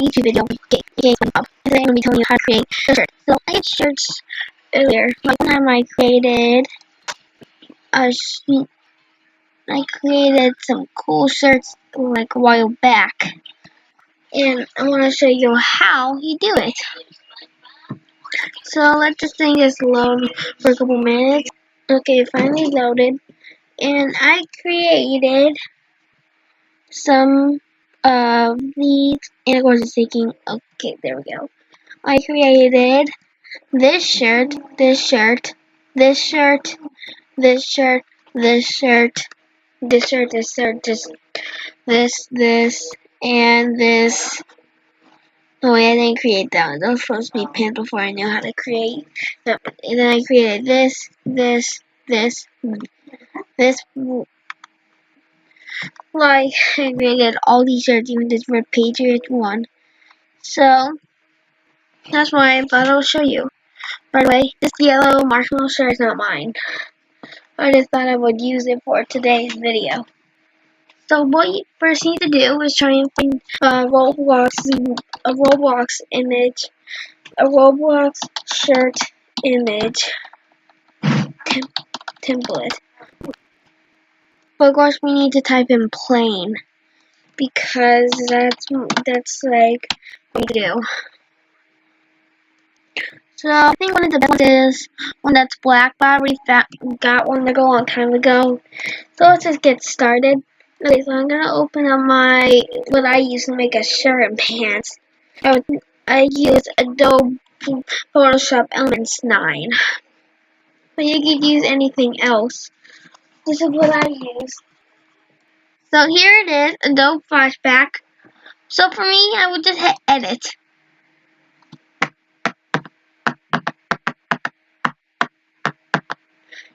YouTube video. Okay, today I'm going to be telling you how to create a shirt. So I did shirts earlier. One time I created some cool shirts like a while back, and I want to show you how you do it. So let this thing just load for a couple minutes. Okay, finally loaded, and I created some of these, and of course it's taking. Okay, there we go. I created this shirt, this shirt, this shirt, this shirt, this shirt, this shirt, this shirt, this, and this. Oh wait, I didn't create that one. Those were supposed to be pants before I knew how to create them. And then I created this. Like, I created all these shirts, even this Red Patriot one. So, that's why I thought I'll show you. By the way, this yellow marshmallow shirt is not mine. I just thought I would use it for today's video. So what you first need to do is try and find a Roblox image, a Roblox shirt image template. But of course we need to type in plain because that's like what we do. So I think one of the best ones is one that's black, but I already got one like a long time ago. So let's just get started. Okay, so I'm gonna open up what I use to make a shirt and pants. I use Adobe Photoshop Elements 9. But you could use anything else. This is what I use. So here it is, Adobe Flashback. So for me, I would just hit edit.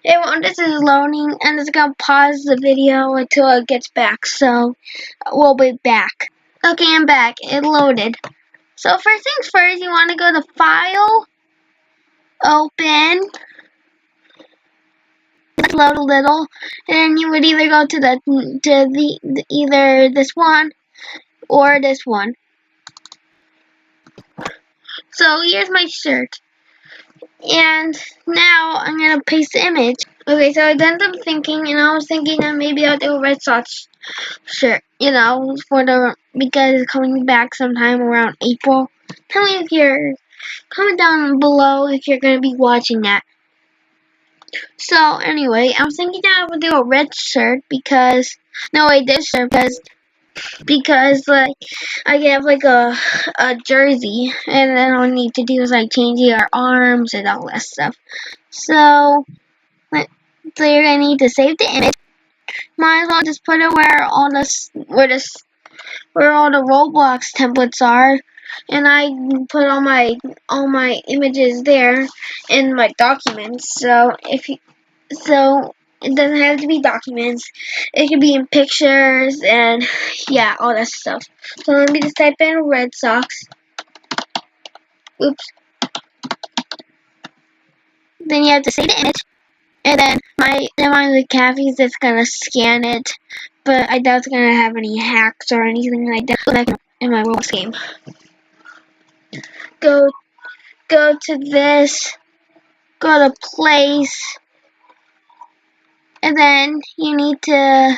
And when this is loading, and it's gonna pause the video until it gets back. So we'll be back. Okay, I'm back. It loaded. So first things first, you want to go to File, Open. Let's load a little, and you would either go to either this one or this one. So here's my shirt, and now I'm gonna paste the image. Okay, so I done some thinking, and I was thinking that maybe I'll do a Red Sox shirt, because it's coming back sometime around April. Comment down below if you're gonna be watching that. So anyway, I'm thinking that I would do a red shirt because like I have like a jersey, and then all I need to do is like change your arms and all that stuff. So you're gonna need to save the image. Might as well just put it where all the Roblox templates are, and I put all my images there in my documents. So it doesn't have to be documents. It could be in pictures and yeah, all that stuff. So let me just type in Red Sox. Oops. Then you have to save the image, and then one of the cafes that's gonna scan it. But I doubt it's gonna have any hacks or anything like that in my Roblox game. Go to this. Go to place. And then you're gonna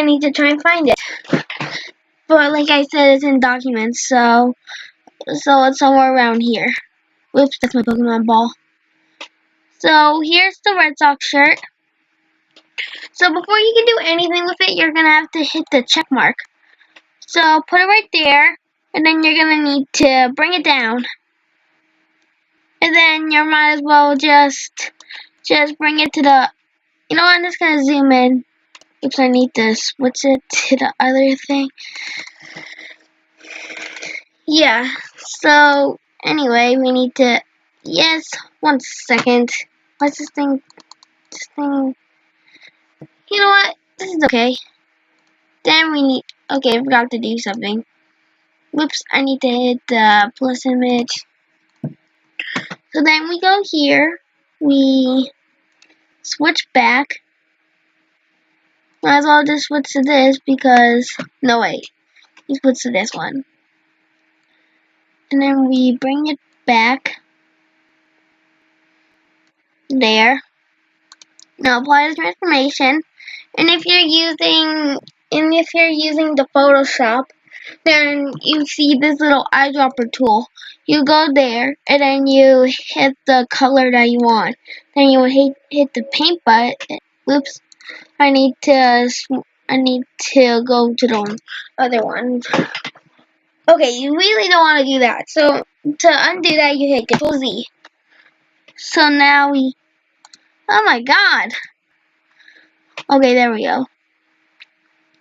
need to try and find it. But like I said, it's in documents, so it's somewhere around here. Whoops, that's my Pokemon ball. So here's the Red Sox shirt. So before you can do anything with it, you're gonna have to hit the check mark. So put it right there, and then you're gonna need to bring it down. And then you might as well just bring it to the. You know what? I'm just gonna zoom in. Oops, I need to switch it to the other thing. Yeah, so anyway, we need to. Yes, 1 second. What's this thing? You know what? This is okay. Then we need. Okay, I forgot to do something. Whoops, I need to hit the plus image. So then we go here. We switch back. Might as well just switch to this because. No, wait. You switch to this one. and then we bring it back there. Now apply the transformation, and if you're using the Photoshop, then you see this little eyedropper tool. You go there, and then you hit the color that you want. Then you hit the paint button. Whoops! I need to go to the other one. Okay, you really don't want to do that. So to undo that, you hit Control Z. So now oh my God. Okay, there we go.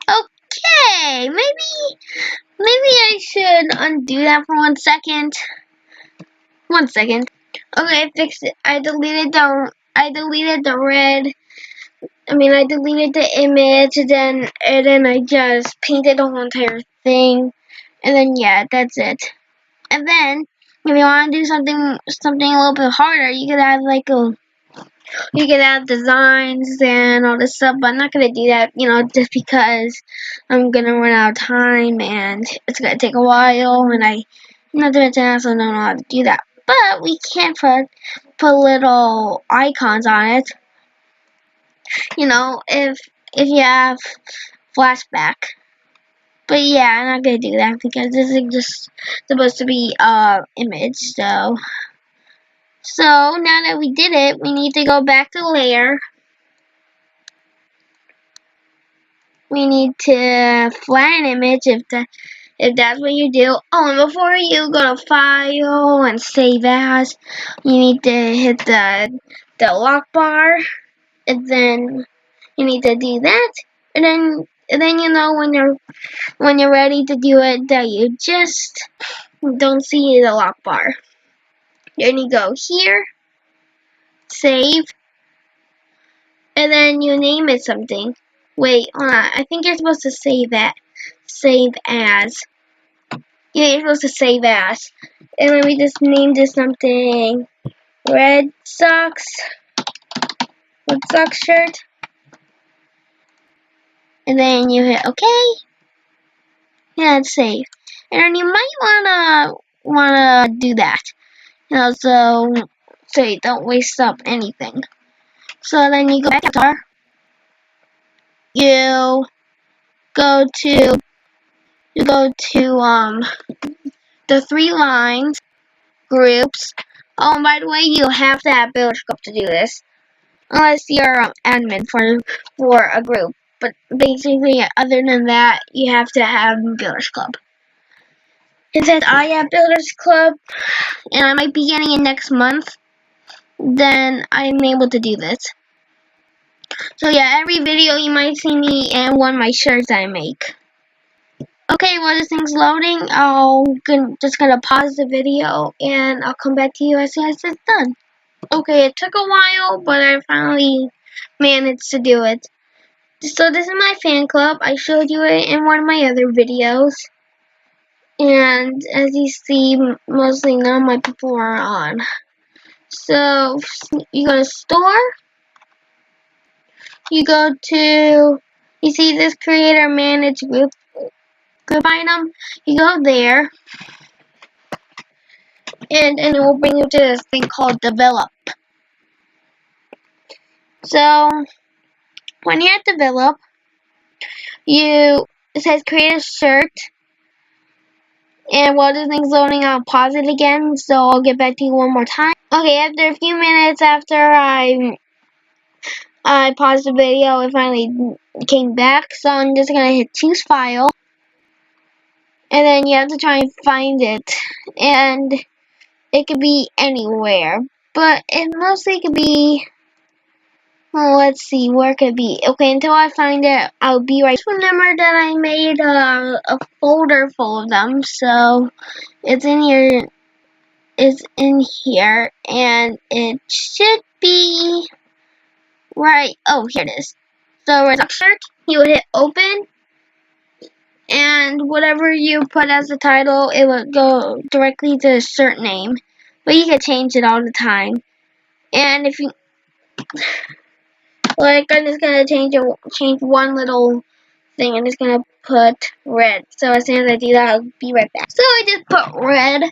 Okay, maybe I should undo that for 1 second. 1 second. Okay, I fixed it. I deleted the red. I deleted the image, and then I just painted the whole entire thing. And then yeah, that's it. And then if you want to do something a little bit harder, you could add designs and all this stuff, but I'm not gonna do that, just because I'm gonna run out of time and it's gonna take a while, and not to mention I also don't know how to do that. But we can put little icons on it, if you have flashback. But yeah, I'm not gonna do that because this is just supposed to be image. So now that we did it, we need to go back to layer. We need to flatten image if that's what you do. Oh, and before you go to file and save as, you need to hit the lock bar, and then you need to do that, and then when you're ready to do it, that you just don't see the lock bar. Then you go here, save, and then you name it something. Wait, hold on. I think you're supposed to save as. Yeah, you're supposed to save as. And let me just name this something. Red Sox shirt. And then you hit OK. Yeah, it's save. And then you might wanna do that. So you don't waste up anything. So then you go back to Avatar. You go to the 3 lines, groups. Oh, and by the way, you have to have Builder Scope to do this, unless you're admin for a group. But basically, other than that, you have to have Builders Club. And since I have Builders Club, and I might be getting it next month, then I'm able to do this. So yeah, every video you might see me in one of my shirts I make. Okay, while this thing's loading, just gonna pause the video, and I'll come back to you as soon as it's done. Okay, it took a while, but I finally managed to do it. So this is my fan club. I showed you it in one of my other videos. And as you see, mostly none of my people are on. So you go to store. You see this creator manage group item. You go there. And it will bring you to this thing called develop. So when you're at develop, it says create a shirt. And while this thing's loading, I'll pause it again, so I'll get back to you one more time. Okay, after a few minutes after I paused the video, it finally came back. So I'm just gonna hit choose file, and then you have to try and find it. And it could be anywhere, but it mostly could be. Well, let's see where it could be. Okay, until I find it, I'll be right. Just remember that I made a folder full of them, so it's in here. It's in here, and it should be right. Oh, here it is. So, Red Sox shirt. You would hit open, and whatever you put as the title, it would go directly to the shirt name. But you can change it all the time. And if you like, I'm just gonna change one little thing. I'm just gonna put red. So as soon as I do that, I'll be right back. So I just put red.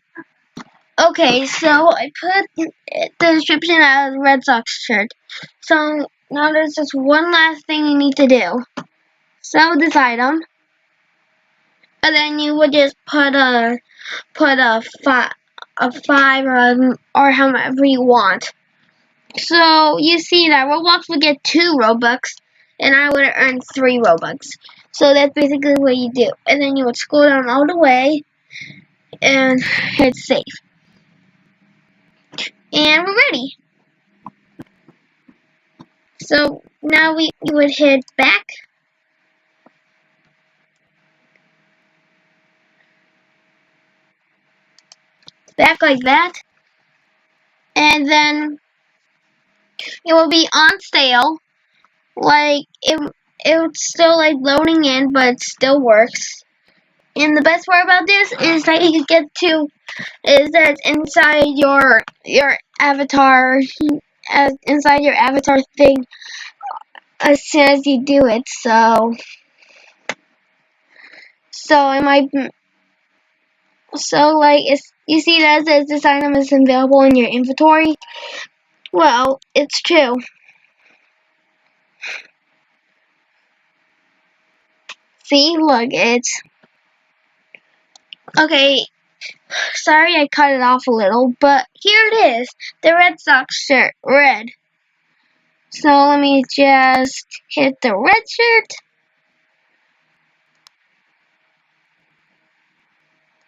Okay, so I put the description as Red Sox shirt. So now there's just one last thing you need to do. Sell this item, and then you would just put a five or however you want. So you see that Roblox would get 2 Robux, and I would earn 3 Robux. So that's basically what you do. And then you would scroll down all the way and hit save. And we're ready. So now we would hit back like that. And then it will be on sale. Like it's still like loading in, but it still works. And the best part about this is that you get to is that inside your avatar inside your avatar thing as soon as you do it. So it might so like it's you see that it says this item is available in your inventory. Well, it's true. See, look, it's okay. Sorry I cut it off a little, but here it is. The Red Sox shirt, red. So let me just hit the red shirt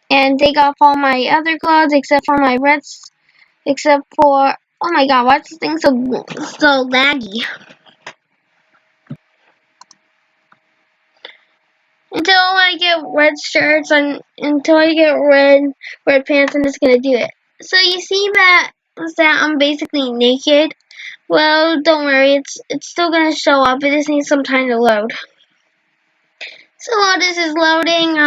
and take off all my other clothes except for my reds. Except for oh my god, why is this thing so laggy? Until I get red shirts and until I get red pants, I'm just gonna do it. So you see that I'm basically naked. Well, don't worry, it's still gonna show up. It just needs some time to load. So while this is loading,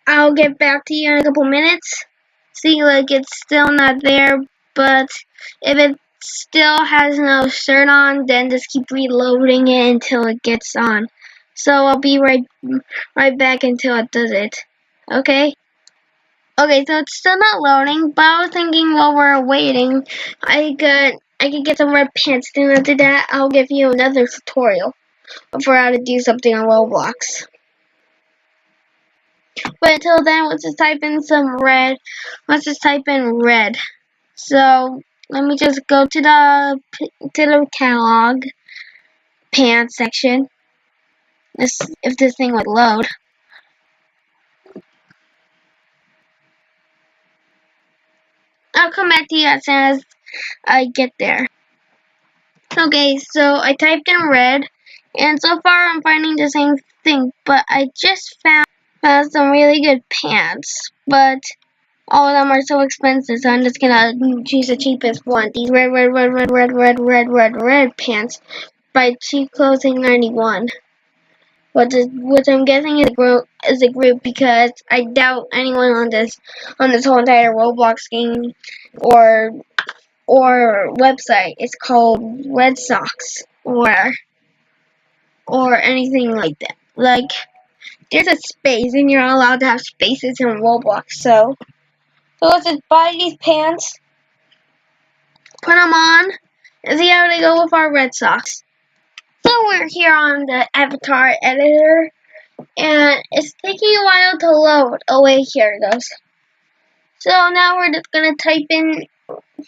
I'll get back to you in a couple minutes. See, like it's still not there, but if it still has no shirt on, then just keep reloading it until it gets on. So I'll be right back until it does it. Okay? Okay, so it's still not loading, but I was thinking while we're waiting, I could get some red pants. Then after that, I'll give you another tutorial for how to do something on Roblox. But until then, let's just type in some red. Let's just type in red. So let me just go to the catalog pants section. If this thing would load. I'll come back to you as soon as I get there. Okay, so I typed in red, and so far I'm finding the same thing, but I just found some really good pants, but all of them are so expensive, so I'm just gonna choose the cheapest one. These red pants by Cheap Clothing 91. Which I'm guessing is a group because I doubt anyone on this whole entire Roblox game or website is called Red Sox or anything like that. Like there's a space and you're not allowed to have spaces in Roblox. So let's just buy these pants, put them on, and see how they go with our Red Sox. So we're here on the avatar editor, and it's taking a while to load. Oh wait, here it goes. So now we're just gonna type in.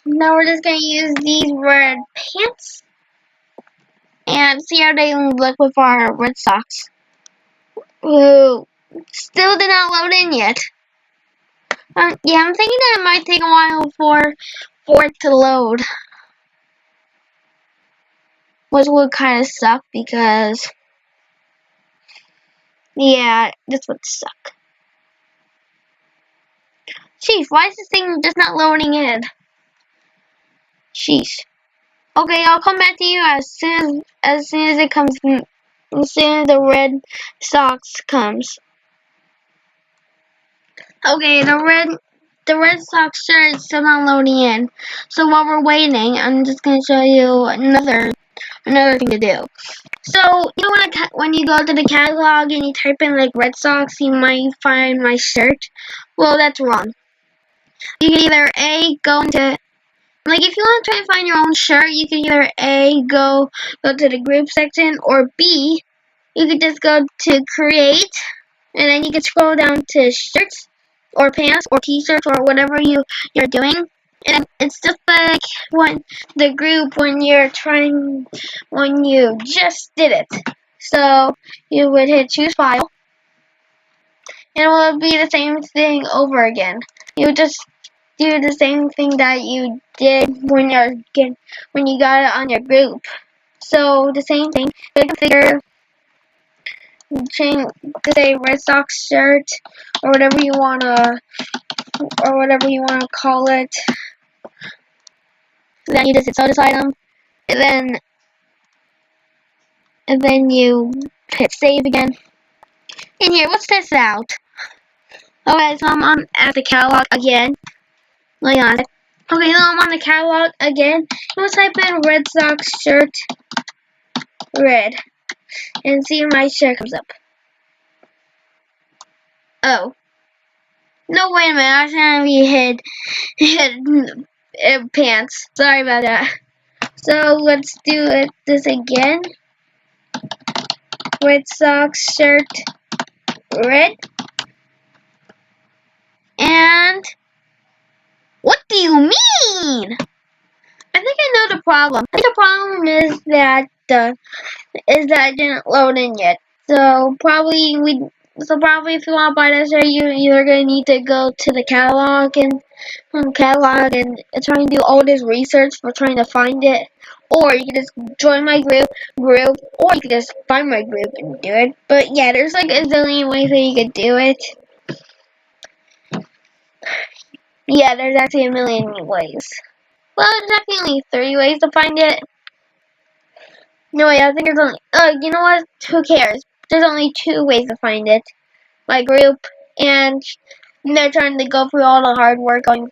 Now we're just gonna use these red pants and see how they look with our Red Sox. Ooh, still did not load in yet. Yeah, I'm thinking that it might take a while for it to load, which would kind of suck because yeah, this would suck. Sheesh, why is this thing just not loading in? Sheesh. Okay, I'll come back to you as soon as it comes. As soon as the Red Sox comes. Okay, the Red Sox shirt is still not loading in. So while we're waiting, I'm just gonna show you another thing to do. So you know when you go to the catalog and you type in like Red Sox, you might find my shirt. Well, that's wrong. You can either A, go into, like if you want to try to find your own shirt, you can either A, go to the group section, or B, you could just go to create, and then you can scroll down to shirts, or pants, or t-shirts, or whatever you're doing. And it's just like when the group when you just did it. So you would hit choose file, and it will be the same thing over again. You would just do the same thing that you did when you got it on your group. So the same thing. You configure, change to say Red Sox shirt, or whatever you wanna call it. Then you just hit so decide them, and then you hit save again. And here, let's test it out. Okay, so I'm at the catalog again. Hang on. Okay, so I'm on the catalog again. Let's type in Red Sox shirt red and see if my shirt comes up. Oh. No, wait a minute. I accidentally hit pants. Sorry about that. So let's do this again. Red Sox shirt red. And what do you mean? I think I know the problem. I think the problem is that it didn't load in yet. So probably if you want to buy this shirt, you're either gonna need to go to the catalog and try and do all this research for trying to find it, or you can just join my group, or you can just find my group and do it. But yeah, there's like a zillion ways that you could do it. Yeah, there's actually a million ways. Well, there's definitely 3 ways to find it. No, wait, I think there's only, you know what? Who cares? There's only 2 ways to find it. My group, and they're trying to go through all the hard work going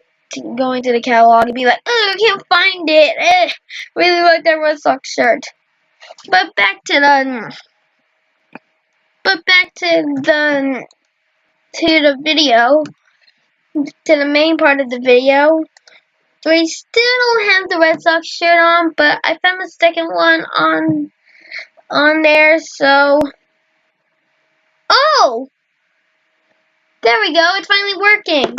to the catalog and be like, oh, I can't find it. Really like that Red Sox shirt. But back to the video, to the main part of the video. We still don't have the Red Sox shirt on, but I found the second one on there, so oh, there we go, it's finally working.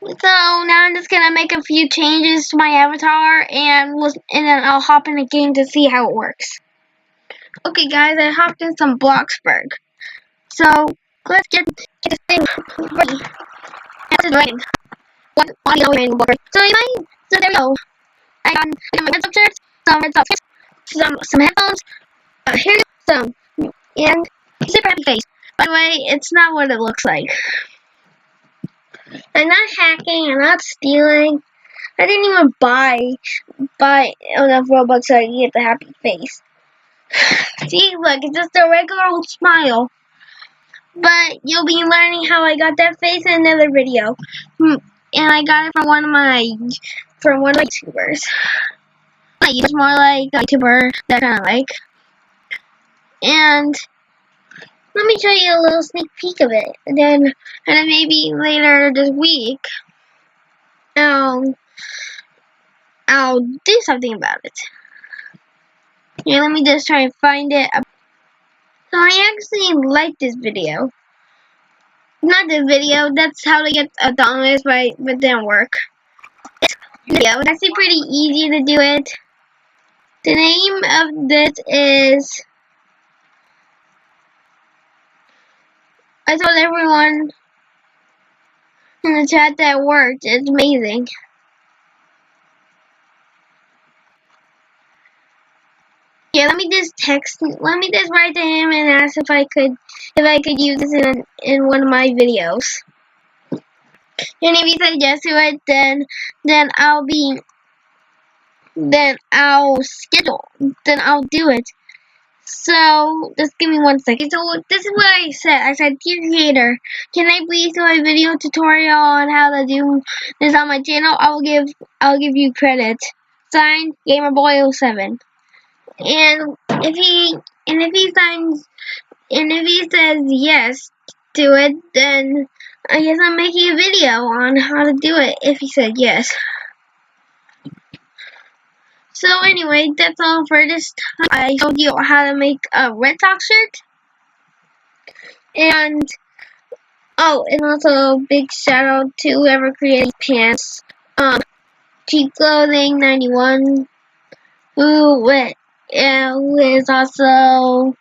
So now I'm just gonna make a few changes to my avatar, and then I'll hop in the game to see how it works. Okay guys, I hopped in some Bloxburg. So let's get this thing ready. This is raining. What audio raining board. So there we go. I got my Red Sox shirts, some Red Sox kits, some headphones, here some, and super happy face. By the way, it's not what it looks like. I'm not hacking, I'm not stealing. I didn't even buy enough Robux so I can get the happy face. See, look, it's just a regular old smile. But you'll be learning how I got that face in another video. And I got it from one of my YouTubers. It's more like a YouTuber that I kind of like. And let me show you a little sneak peek of it. And then maybe later this week, I'll do something about it. Yeah, let me just try and find it. So I actually like this video. Not this video, that's how to get a dominance, but it didn't work. It's actually pretty easy to do it. The name of this is, I told everyone in the chat that it worked. It's amazing. Yeah, let me just write to him and ask if I could use this in one of my videos. And if he says yes to it, then I'll do it. So just give me 1 second. So this is what I said. I said, dear creator, can I please do a video tutorial on how to do this on my channel? I'll give you credit. Signed, GamerBoy07. And if he says yes to it, then I guess I'm making a video on how to do it if he said yes. So anyway, that's all for this time. I showed you how to make a Red Sox shirt. And and also big shout out to whoever created pants. Cheap Clothing 91, who is also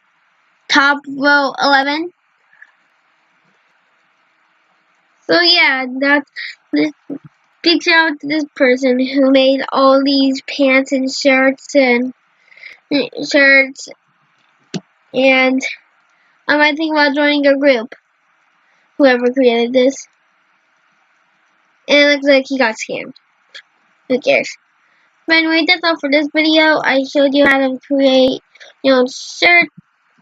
Top Row 11. So yeah, that's this big shout out to this person who made all these pants and shirts and I might think about joining a group. Whoever created this. And it looks like he got scammed. Who cares? But anyway, that's all for this video. I showed you how to create your own shirt.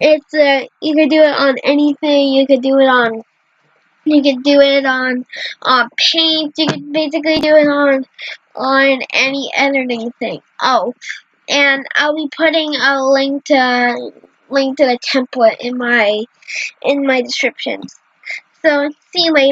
It's you could do it on anything. You could do it on paint. You could basically do it on any editing thing. Oh, and I'll be putting a link to the template in my description. So see you later.